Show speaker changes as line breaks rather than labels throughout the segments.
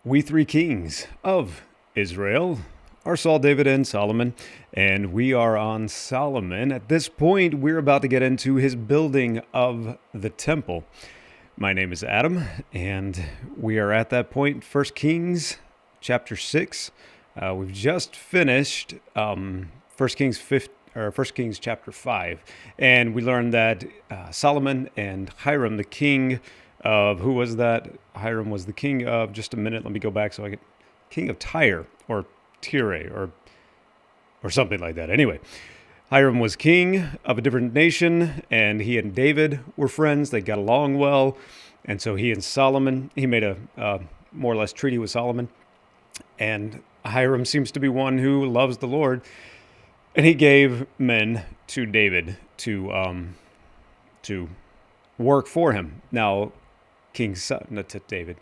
We three kings of Israel are Saul, David, and Solomon, and we are on Solomon. At this point, we're about to get into his building of the temple. My name is Adam, and we are at that point, 1 Kings chapter 6. We've just finished 1 Kings chapter 5, and we learned that Solomon and Hiram, the king of, who was that? Hiram was the king of, just a minute, let me go back so I get, king of Tyre, or Tyre, or something like that. Anyway, Hiram was king of a different nation, and he and David were friends. They got along well, and so he and Solomon, he made a more or less treaty with Solomon, and Hiram seems to be one who loves the Lord, and he gave men to David to work for him. Now, not to David,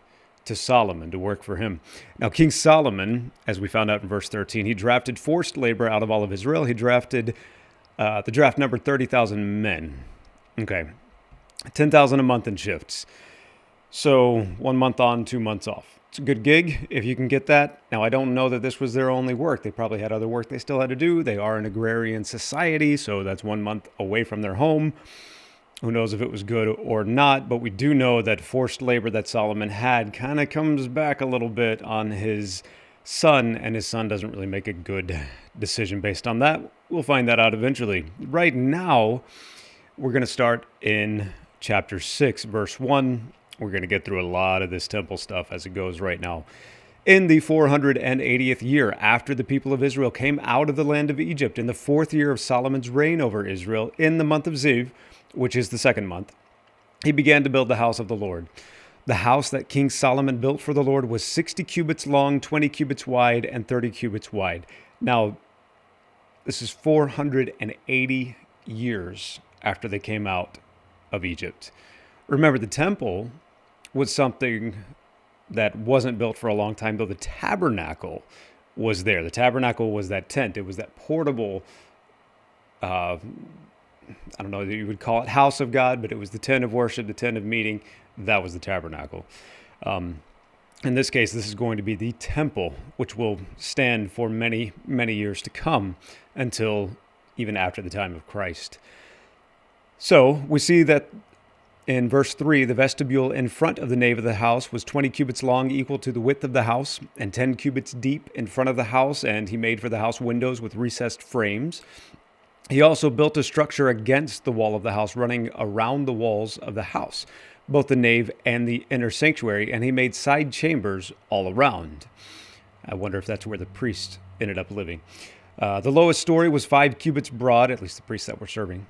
to Solomon to work for him. Now, King Solomon, as we found out in verse 13, he drafted forced labor out of all of Israel. He drafted, the draft numbered 30,000 men. Okay, 10,000 a month in shifts. So 1 month on, 2 months off. It's a good gig if you can get that. Now, I don't know that this was their only work. They probably had other work they still had to do. They are an agrarian society, so that's 1 month away from their home. Who knows if it was good or not, but we do know that forced labor that Solomon had kind of comes back a little bit on his son, and his son doesn't really make a good decision based on that. We'll find that out eventually. Right now, we're going to start in chapter 6, verse 1. We're going to get through a lot of this temple stuff as it goes right now. In the 480th year after the people of Israel came out of the land of Egypt, in the 4th year of Solomon's reign over Israel, in the month of Ziv, which is the 2nd month, he began to build the house of the Lord. The house that King Solomon built for the Lord was 60 cubits long, 20 cubits wide, and 30 cubits wide. Now, this is 480 years after they came out of Egypt. Remember, the temple was something that wasn't built for a long time, though the tabernacle was there. The tabernacle was that tent. It was that portable, I don't know that you would call it house of God, but it was the tent of worship, the tent of meeting. That was the tabernacle. In this case, this is going to be the temple, which will stand for many, many years to come until even after the time of Christ. So we see that in verse 3, the vestibule in front of the nave of the house was 20 cubits long, equal to the width of the house, and 10 cubits deep in front of the house, and he made for the house windows with recessed frames. He also built a structure against the wall of the house, running around the walls of the house, both the nave and the inner sanctuary, and he made side chambers all around. I wonder if that's where the priests ended up living. The lowest story was 5 cubits broad, at least the priests that were serving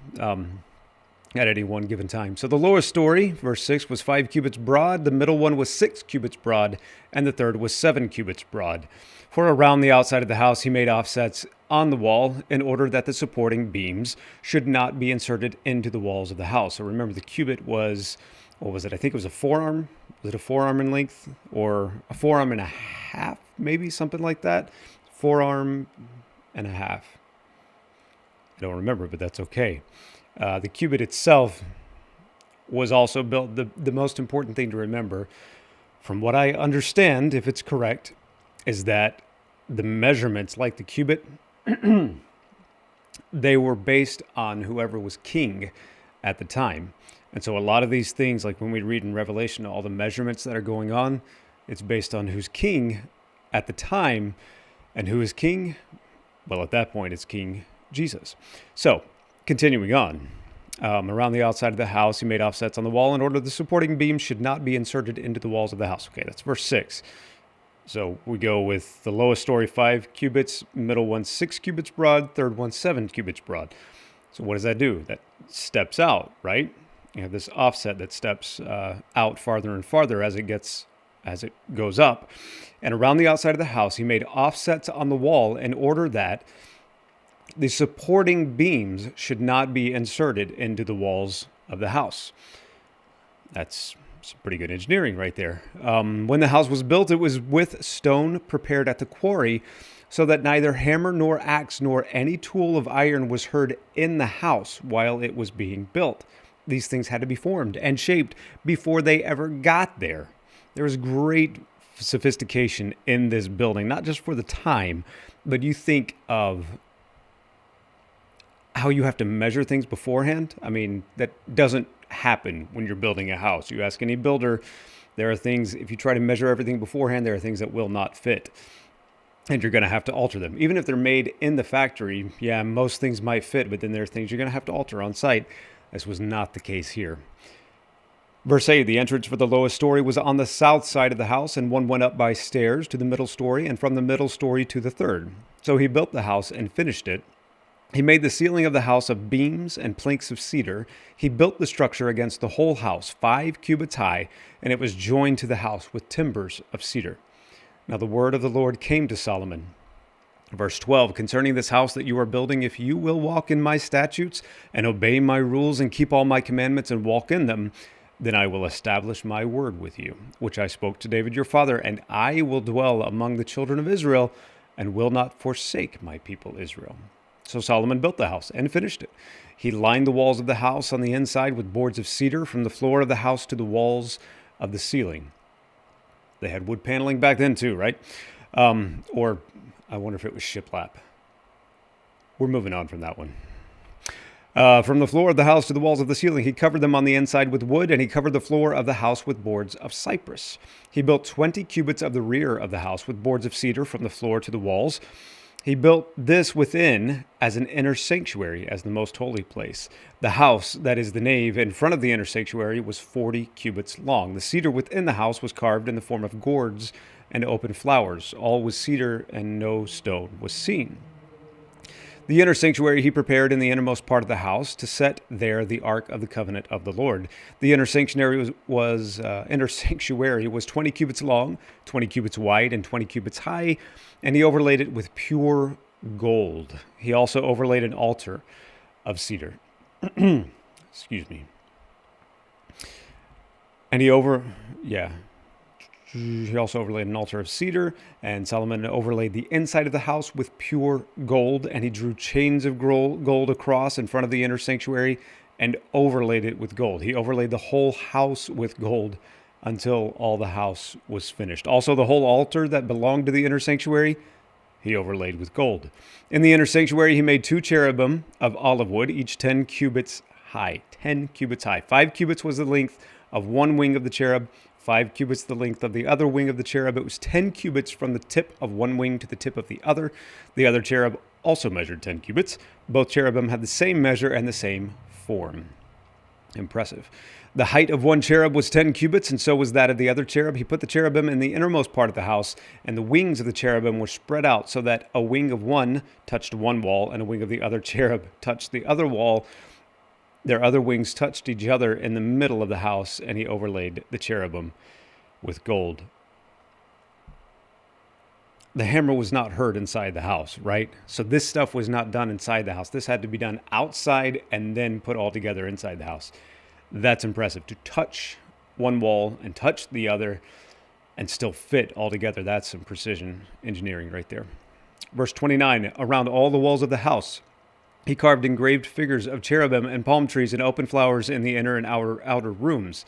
at any one given time. So the lowest story, verse 6, was 5 cubits broad, the middle one was 6 cubits broad, and the third was 7 cubits broad. For around the outside of the house, he made offsets on the wall in order that the supporting beams should not be inserted into the walls of the house. So remember, the cubit was, what was it? I think it was a forearm. Was it a forearm in length, or a forearm and a half, maybe something like that? Forearm and a half. I don't remember, but that's okay. The cubit itself was also built. The most important thing to remember, from what I understand, if it's correct, is that the measurements, like the cubit, they were based on whoever was king at the time. And so a lot of these things, like when we read in Revelation, all the measurements that are going on, it's based on who's king at the time. And who is king? Well, at that point, it's King Jesus. So, continuing on. Around the outside of the house, he made offsets on the wall in order the supporting beams should not be inserted into the walls of the house. Okay, that's verse 6. So we go with the lowest story 5 cubits, middle one 6 cubits broad, third one 7 cubits broad. So what does that do? That steps out, right? You have this offset that steps out farther and farther as it goes up. And around the outside of the house, he made offsets on the wall in order that the supporting beams should not be inserted into the walls of the house. That's some pretty good engineering right there. When the house was built, it was with stone prepared at the quarry, so that neither hammer nor axe nor any tool of iron was heard in the house while it was being built. These things had to be formed and shaped before they ever got there. There was great sophistication in this building, not just for the time, but you think of how you have to measure things beforehand. I mean, that doesn't happen when you're building a house. You ask any builder, there are things, if you try to measure everything beforehand, there are things that will not fit. And you're going to have to alter them. Even if they're made in the factory, yeah, most things might fit, but then there are things you're going to have to alter on site. This was not the case here. Verse 8, the entrance for the lowest story was on the south side of the house, and one went up by stairs to the middle story, and from the middle story to the third. So he built the house and finished it. He made the ceiling of the house of beams and planks of cedar. He built the structure against the whole house, 5 cubits high, and it was joined to the house with timbers of cedar. Now the word of the Lord came to Solomon. Verse 12, concerning this house that you are building, if you will walk in my statutes and obey my rules and keep all my commandments and walk in them, then I will establish my word with you, which I spoke to David your father, and I will dwell among the children of Israel and will not forsake my people Israel. So Solomon built the house and finished it. He lined the walls of the house on the inside with boards of cedar from the floor of the house to the walls of the ceiling. They had wood paneling back then too, right? Or I wonder if it was shiplap. We're moving on from that one. From the floor of the house to the walls of the ceiling, he covered them on the inside with wood, and he covered the floor of the house with boards of cypress. He built 20 cubits of the rear of the house with boards of cedar from the floor to the walls. He built this within as an inner sanctuary, as the most holy place. The house, that is the nave, in front of the inner sanctuary was 40 cubits long. The cedar within the house was carved in the form of gourds and open flowers. All was cedar, and no stone was seen. The inner sanctuary he prepared in the innermost part of the house to set there the ark of the covenant of the Lord. The inner sanctuary was 20 cubits long, 20 cubits wide, and 20 cubits high, and he overlaid it with pure gold. He also overlaid an altar of cedar. Excuse me. And he also overlaid an altar of cedar, and Solomon overlaid the inside of the house with pure gold, and he drew chains of gold across in front of the inner sanctuary and overlaid it with gold. He overlaid the whole house with gold until all the house was finished. Also, the whole altar that belonged to the inner sanctuary, he overlaid with gold. In the inner sanctuary, he made 2 cherubim of olive wood, each 10 cubits high. 10 cubits high. 5 cubits was the length of one wing of the cherub, 5 cubits the length of the other wing of the cherub. It was 10 cubits from the tip of one wing to the tip of the other. The other cherub also measured 10 cubits. Both cherubim had the same measure and the same form. Impressive. The height of one cherub was 10 cubits, and so was that of the other cherub. He put the cherubim in the innermost part of the house, and the wings of the cherubim were spread out so that a wing of one touched one wall, and a wing of the other cherub touched the other wall. Their other wings touched each other in the middle of the house, and he overlaid the cherubim with gold. The hammer was not heard inside the house, right? So this stuff was not done inside the house. This had to be done outside and then put all together inside the house. That's impressive. To touch one wall and touch the other and still fit all together, that's some precision engineering right there. Verse 29, around all the walls of the house, he carved engraved figures of cherubim and palm trees and open flowers in the inner and outer rooms.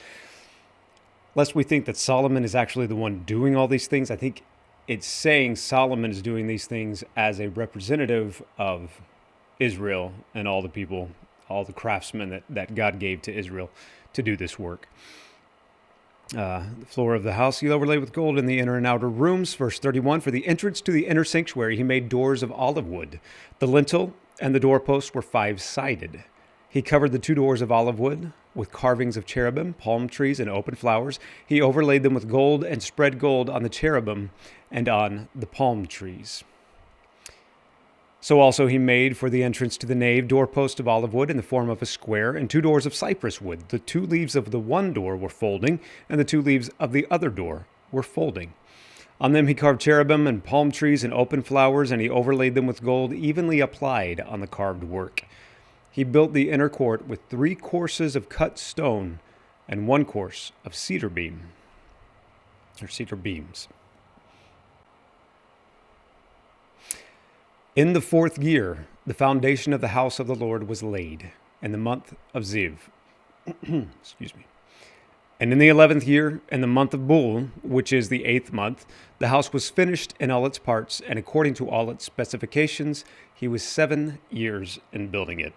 Lest we think that Solomon is actually the one doing all these things, I think it's saying Solomon is doing these things as a representative of Israel and all the people, all the craftsmen that God gave to Israel to do this work. The floor of the house he overlaid with gold in the inner and outer rooms. Verse 31, for the entrance to the inner sanctuary he made doors of olive wood. The lintel and the doorposts were 5-sided. He covered the 2 doors of olive wood with carvings of cherubim, palm trees, and open flowers. He overlaid them with gold and spread gold on the cherubim and on the palm trees. So also he made for the entrance to the nave doorposts of olive wood in the form of a square and 2 doors of cypress wood. The 2 leaves of the one door were folding, and the 2 leaves of the other door were folding. On them he carved cherubim and palm trees and open flowers, and he overlaid them with gold evenly applied on the carved work. He built the inner court with 3 courses of cut stone and 1 course of cedar beams. In the 4th year, the foundation of the house of the Lord was laid, in the month of Ziv. Excuse me. And in the 11th year, in the month of Bul, which is the 8th month, the house was finished in all its parts, and according to all its specifications, he was 7 years in building it.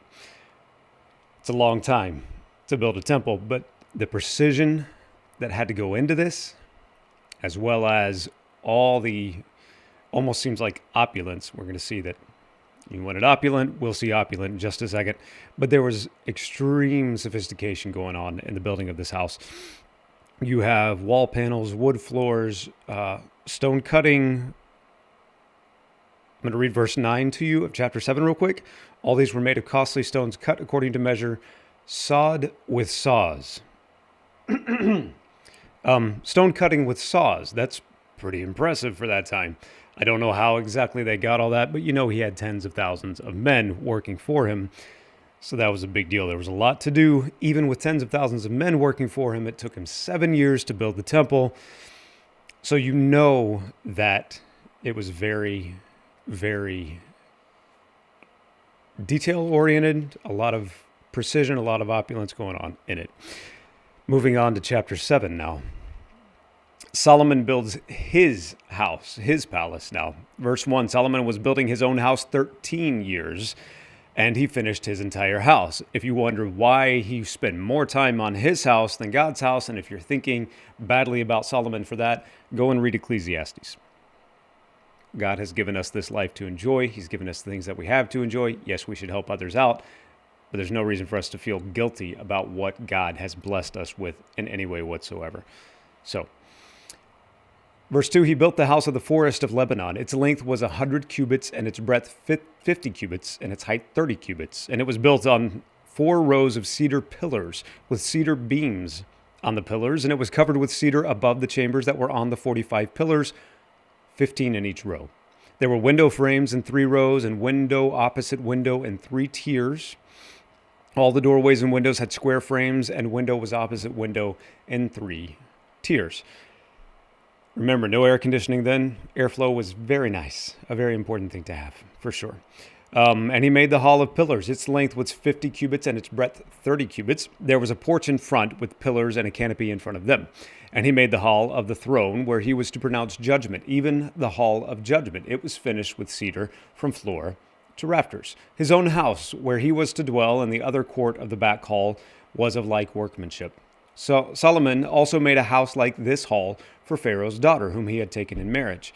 It's a long time to build a temple, but the precision that had to go into this, as well as all the, almost seems like opulence. We're going to see that you wanted opulent, we'll see opulent in just a second. But there was extreme sophistication going on in the building of this house. You have wall panels, wood floors, stone cutting. I'm going to read verse 9 to you of chapter 7 real quick. All these were made of costly stones cut according to measure, sawed with saws. Stone cutting with saws. That's pretty impressive for that time. I don't know how exactly they got all that, but you know he had tens of thousands of men working for him. So that was a big deal. There was a lot to do. Even with tens of thousands of men working for him, it took him 7 years to build the temple. So you know that it was very, very detail-oriented, a lot of precision, a lot of opulence going on in it. Moving on to chapter 7 now. Solomon builds his house, his palace now. Verse 1, Solomon was building his own house 13 years, and he finished his entire house. If you wonder why he spent more time on his house than God's house, and if you're thinking badly about Solomon for that, go and read Ecclesiastes. God has given us this life to enjoy. He's given us the things that we have to enjoy. Yes, we should help others out, but there's no reason for us to feel guilty about what God has blessed us with in any way whatsoever. So, verse 2, he built the house of the forest of Lebanon. Its length was 100 cubits, and its breadth 50 cubits, and its height 30 cubits. And it was built on 4 rows of cedar pillars, with cedar beams on the pillars, and it was covered with cedar above the chambers that were on the 45 pillars, 15 in each row. There were window frames in 3 rows, and window opposite window in 3 tiers. All the doorways and windows had square frames, and window was opposite window in 3 tiers. Remember, no air conditioning then. Airflow was very nice. A very important thing to have, for sure. And he made the hall of pillars. Its length was 50 cubits and its breadth 30 cubits. There was a porch in front with pillars and a canopy in front of them. And he made the hall of the throne where he was to pronounce judgment, even the hall of judgment. It was finished with cedar from floor to rafters. His own house, where he was to dwell, in the other court of the back hall, was of like workmanship. So Solomon also made a house like this hall for Pharaoh's daughter, whom he had taken in marriage.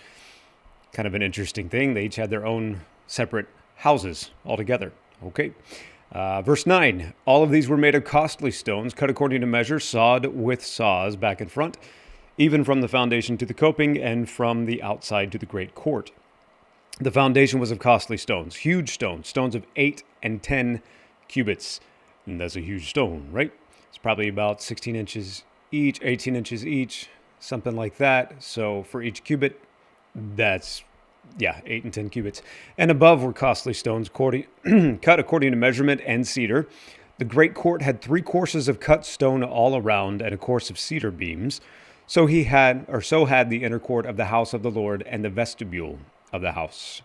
Kind of an interesting thing. They each had their own separate houses altogether. Okay. Verse 9, all of these were made of costly stones, cut according to measure, sawed with saws back and front, even from the foundation to the coping, and from the outside to the great court. The foundation was of costly stones, huge stones, stones of 8 and 10 cubits. And that's a huge stone, right? It's probably about 16 inches each, 18 inches each, something like that. So for each cubit, that's, 8 and 10 cubits. And above were costly stones cut according to measurement and cedar. The great court had 3 courses of cut stone all around and a course of cedar beams. So had the inner court of the house of the Lord and the vestibule of the house.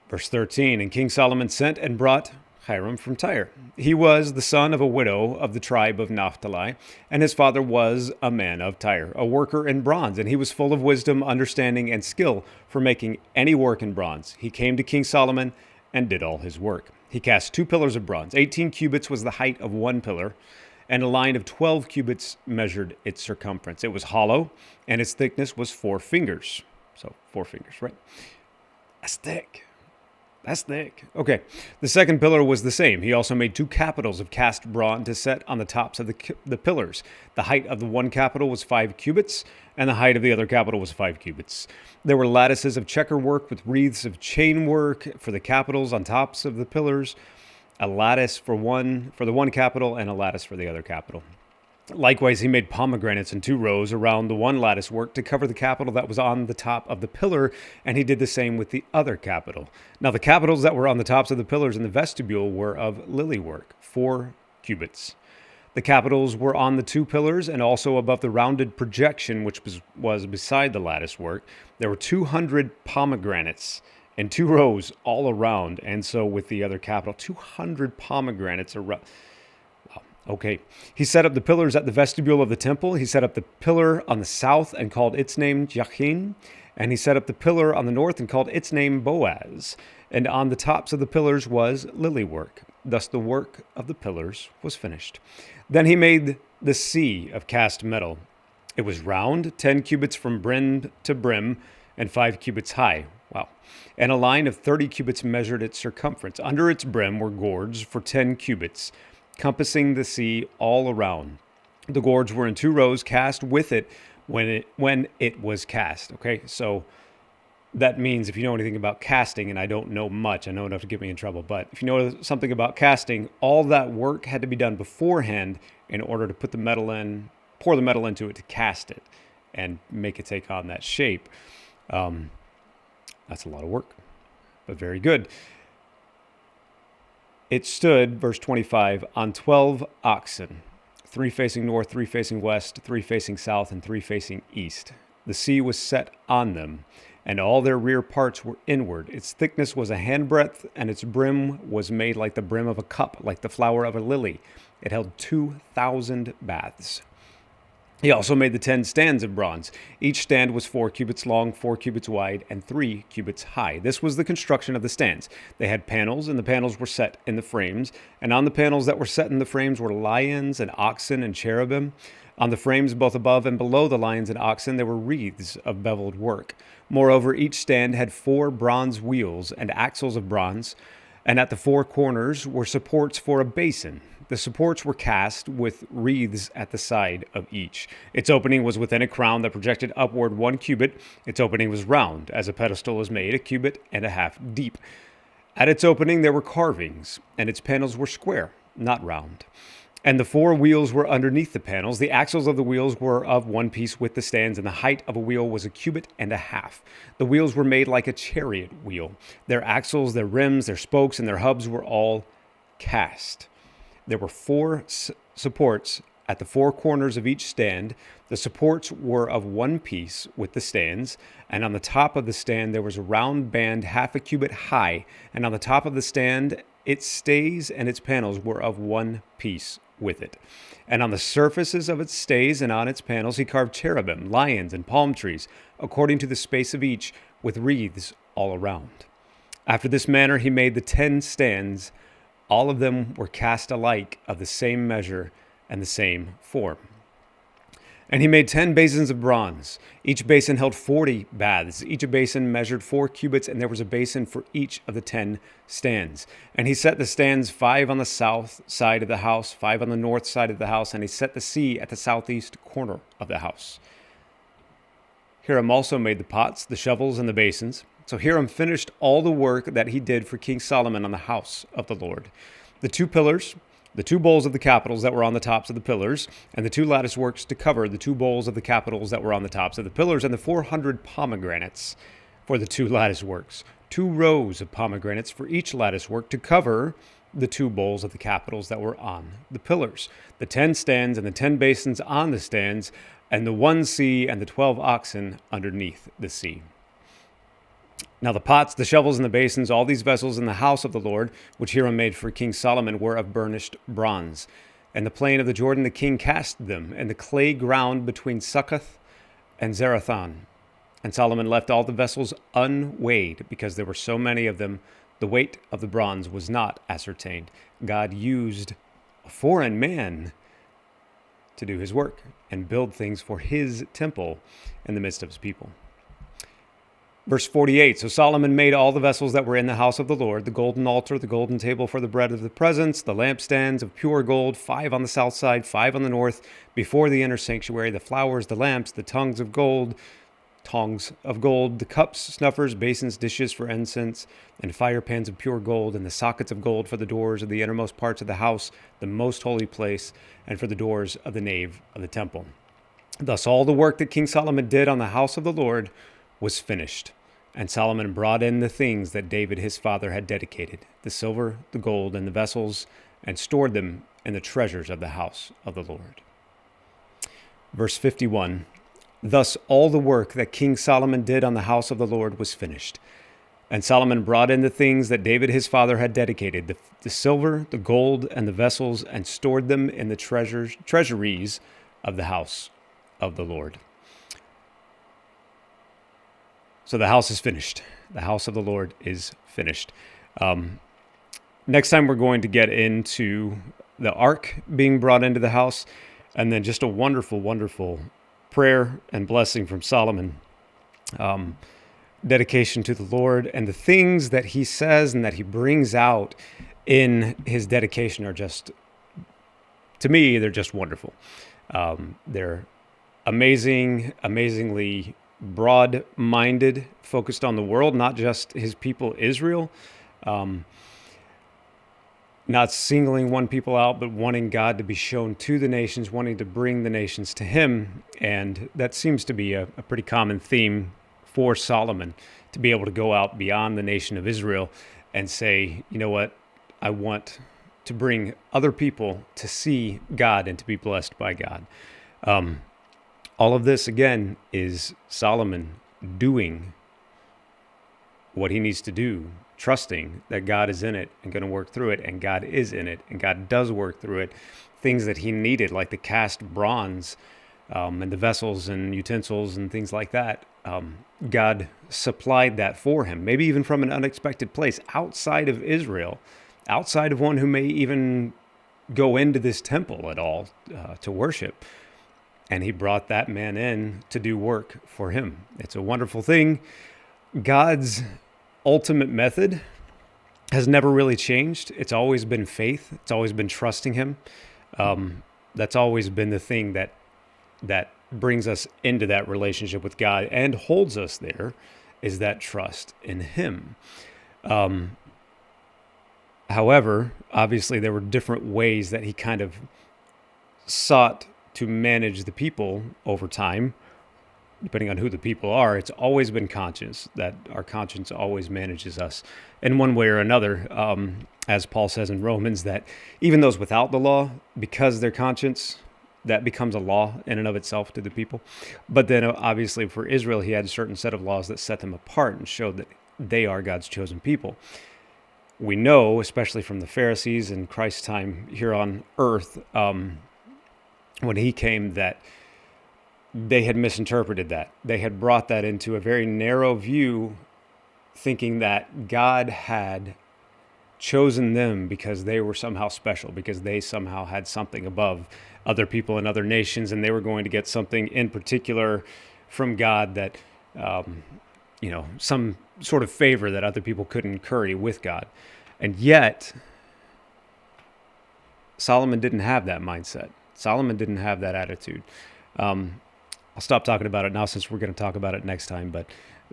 Verse 13, and King Solomon sent and brought Hiram from Tyre. He was the son of a widow of the tribe of Naphtali, and his father was a man of Tyre, a worker in bronze, and he was full of wisdom, understanding, and skill for making any work in bronze. He came to King Solomon and did all his work. He cast 2 pillars of bronze. 18 cubits was the height of one pillar, and a line of 12 cubits measured its circumference. It was hollow, and its thickness was 4 fingers. So 4 fingers, right? That's thick. That's thick. Okay. The second pillar was the same. He also made 2 capitals of cast bronze to set on the tops of the pillars. The height of the one capital was 5 cubits, and the height of the other capital was 5 cubits. There were lattices of checker work with wreaths of chain work for the capitals on tops of the pillars, a lattice for the one capital and a lattice for the other capital. Likewise, he made pomegranates in 2 rows around the one lattice work to cover the capital that was on the top of the pillar, and he did the same with the other capital. Now, the capitals that were on the tops of the pillars in the vestibule were of lily work, 4 cubits. The capitals were on the 2 pillars and also above the rounded projection, which was beside the lattice work. There were 200 pomegranates in 2 rows all around, and so with the other capital, 200 pomegranates around. Okay. He set up the pillars at the vestibule of the temple. He set up the pillar on the south and called its name Jachin. And he set up the pillar on the north and called its name Boaz. And on the tops of the pillars was lily work. Thus the work of the pillars was finished. Then he made the sea of cast metal. It was round, 10 cubits from brim to brim, and 5 cubits high. Wow. And a line of 30 cubits measured its circumference. Under its brim were gourds for 10 cubits, compassing the sea all around. The gourds were in 2 rows cast with it when it was cast. Okay, so that means if you know anything about casting, and I don't know much, I know enough to get me in trouble, but if you know something about casting, all that work had to be done beforehand in order to put the metal in, pour the metal into it to cast it and make it take on that shape. That's a lot of work, but very good. It stood, verse 25, on 12 oxen, 3 facing north, 3 facing west, 3 facing south, and 3 facing east. The sea was set on them, and all their rear parts were inward. Its thickness was a handbreadth, and its brim was made like the brim of a cup, like the flower of a lily. It held 2,000 baths. He also made the 10 stands of bronze. Each stand was 4 cubits long, 4 cubits wide, and 3 cubits high. This was the construction of the stands. They had panels, and the panels were set in the frames. And on the panels that were set in the frames were lions and oxen and cherubim. On the frames, both above and below the lions and oxen, there were wreaths of beveled work. Moreover, each stand had 4 bronze wheels and axles of bronze, and at the 4 corners were supports for a basin. The supports were cast with wreaths at the side of each. Its opening was within a crown that projected upward 1 cubit. Its opening was round, as a pedestal is made, 1.5 cubits deep. At its opening there were carvings, and its panels were square, not round. And the 4 wheels were underneath the panels. The axles of the wheels were of one piece with the stands, and the height of a wheel was 1.5 cubits. The wheels were made like a chariot wheel. Their axles, their rims, their spokes, and their hubs were all cast. There were 4 supports at the 4 corners of each stand. The supports were of one piece with the stands, and on the top of the stand there was a round band 0.5 cubit high, and on the top of the stand its stays and its panels were of one piece with it. And on the surfaces of its stays and on its panels he carved cherubim, lions, and palm trees, according to the space of each, with wreaths all around. After this manner he made the 10 stands. All of them were cast alike, of the same measure and the same form. And he made 10 basins of bronze. Each basin held 40 baths. Each basin measured 4 cubits, and there was a basin for each of the 10 stands. And he set the stands 5 on the south side of the house, 5 on the north side of the house, and he set the sea at the southeast corner of the house. Hiram also made the pots, the shovels, and the basins. So Hiram finished all the work that he did for King Solomon on the house of the Lord. The 2 pillars, the 2 bowls of the capitals that were on the tops of the pillars, and the 2 lattice works to cover the 2 bowls of the capitals that were on the tops of the pillars, and the 400 pomegranates for the 2 lattice works. 2 rows of pomegranates for each lattice work to cover the 2 bowls of the capitals that were on the pillars. The 10 stands and the 10 basins on the stands, and the 1 sea and the 12 oxen underneath the sea. Now the pots, the shovels, and the basins, all these vessels in the house of the Lord, which Hiram made for King Solomon, were of burnished bronze. And the plain of the Jordan the king cast them, and the clay ground between Succoth and Zarethan. And Solomon left all the vessels unweighed, because there were so many of them. The weight of the bronze was not ascertained. God used a foreign man to do his work and build things for his temple in the midst of his people. Verse 48, so Solomon made all the vessels that were in the house of the Lord, the golden altar, the golden table for the bread of the presence, the lampstands of pure gold, 5 on the south side, 5 on the north, before the inner sanctuary, the flowers, the lamps, the tongs of gold, the cups, snuffers, basins, dishes for incense, and fire pans of pure gold, and the sockets of gold for the doors of the innermost parts of the house, the most holy place, and for the doors of the nave of the temple. Thus all the work that King Solomon did on the house of the Lord was finished. And Solomon brought in the things that David his father had dedicated, the silver, the gold, and the vessels, and stored them in the treasures of the house of the Lord. Verse 51, thus all the work that King Solomon did on the house of the Lord was finished. And Solomon brought in the things that David his father had dedicated, the silver, the gold, and the vessels, and stored them in the treasuries of the house of the Lord. So the house is finished. The house of the Lord is finished. Next time we're going to get into the ark being brought into the house, and then just a wonderful, wonderful prayer and blessing from Solomon. Dedication to the Lord, and the things that he says and that he brings out in his dedication are just, to me, they're just wonderful. They're amazingly broad-minded, focused on the world, not just his people Israel, not singling one people out, but wanting God to be shown to the nations, wanting to bring the nations to him. And that seems to be a pretty common theme for Solomon, to be able to go out beyond the nation of Israel and say, you know what, I want to bring other people to see God and to be blessed by God. All of this, again, is Solomon doing what he needs to do, trusting that God is in it and going to work through it, and God is in it, and God does work through it. Things that he needed, like the cast bronze and the vessels and utensils and things like that, God supplied that for him, maybe even from an unexpected place outside of Israel, outside of one who may even go into this temple at all to worship. And he brought that man in to do work for him. It's a wonderful thing. God's ultimate method has never really changed. It's always been faith. It's always been trusting him. That's always been the thing that brings us into that relationship with God and holds us there, is that trust in him. However, obviously there were different ways that he kind of sought to manage the people over time, depending on who the people are. It's always been conscience, that our conscience always manages us in one way or another. As Paul says in Romans, that even those without the law, because their conscience, that becomes a law in and of itself to the people. But then obviously for Israel, he had a certain set of laws that set them apart and showed that they are God's chosen people. We know, especially from the Pharisees in Christ's time here on earth, when he came, that they had misinterpreted that. They had brought that into a very narrow view, thinking that God had chosen them because they were somehow special, because they somehow had something above other people in other nations, and they were going to get something in particular from God that, some sort of favor that other people couldn't curry with God. And yet, Solomon didn't have that mindset. Solomon didn't have that attitude. I'll stop talking about it now, since we're going to talk about it next time, but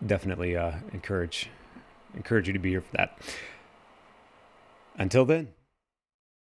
definitely encourage you to be here for that. Until then.